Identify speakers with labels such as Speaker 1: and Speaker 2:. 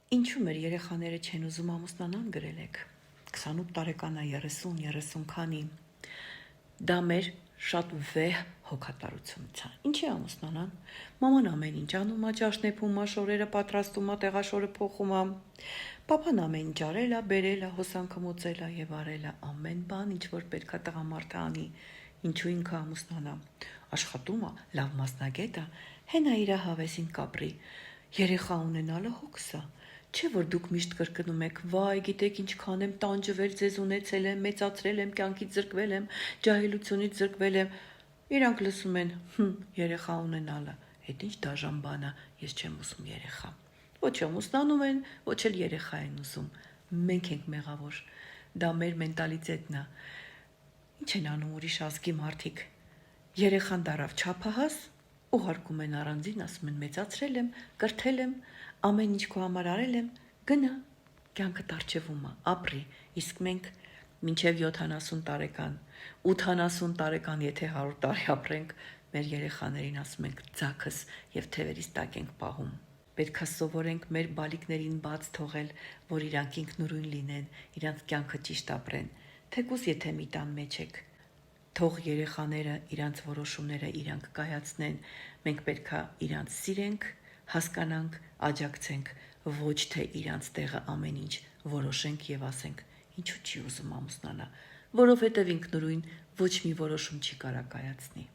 Speaker 1: Ինչու մեր երեխաները չեն ուզում ամուսնանան գրել եք։ 28 տարեկան է, 30 քանի։ Դա մեր շատ վեհ հոգատարությունից է։ Ինչի ամուսնանան։ Մաման ամեն ինչ անում է, ճաշն է փում, շորերը պատրաստում է, տեղաշորը փոխում է։ Պապան ամեն ինչ արել է, բերել է, հոսանքը մոծել է եւ արել է ամեն բան, ինչ որ պետքա տղամարդը անի։ Ինչու ինքը ամուսնանա։ Աշխատում է, լավ մասնագետ է, հենա իր հավեսին կապրի։ Երեխա ունենալը հոգս է։ Չէ որ դուք միշտ կրկնում եք. «Վայ, գիտեք ինչքան եմ տանջվել, ձեզ ունեցել եմ, մեծացրել եմ, կյանքից զրկվել եմ, ջահելությունից զրկվել եմ»։ Իրանք լսում են. երեխա ունենալը, այդ ինչ դաժան բան է, ես չեմ ուզում երեխա։ Ոչ ամուսնանում են, ոչ էլ երեխա են ուզում։ Մենք ենք մեղավոր։ Դա մեր մենտալիտետն է։ Ինչ են անում ուրիշ ազգի մարդիկ։ Երեխան դարավ չափահաս, ուղարկում են առանձին, ասում են մեծացրել եմ, կրթել եմ, ամեն ինչ քո համար արել եմ, գնա, կյանքդ առջևում է, ապրի, իսկ մենք մինչև 70 տարեկան, 80 տարեկան, եթե 100 տարի ապրենք, մեր երեխաներին ասում ենք ձագս եւ թևերից տակ ենք պահում։ Պետք է սովորենք մեր բալիկներին բաց թողել, որ իրանք ինքնուրույն լինեն, իրանք կյանքը ճիշտ ապրեն, թեկուզ եթե մի տան մեջ եք։ Թող երեխաները իրանց որոշումները իրանք կայացնեն, մենք պետքա իրանց սիրենք, հասկանանք, աջակցենք, ոչ թե իրանց տեղը ամեն ինչ որոշենք եւ ասենք, ինչու չի ուզում ամուսնանա, որովհետեւ ինքնուրույն ոչ մի որոշում չի կարա կայացնի։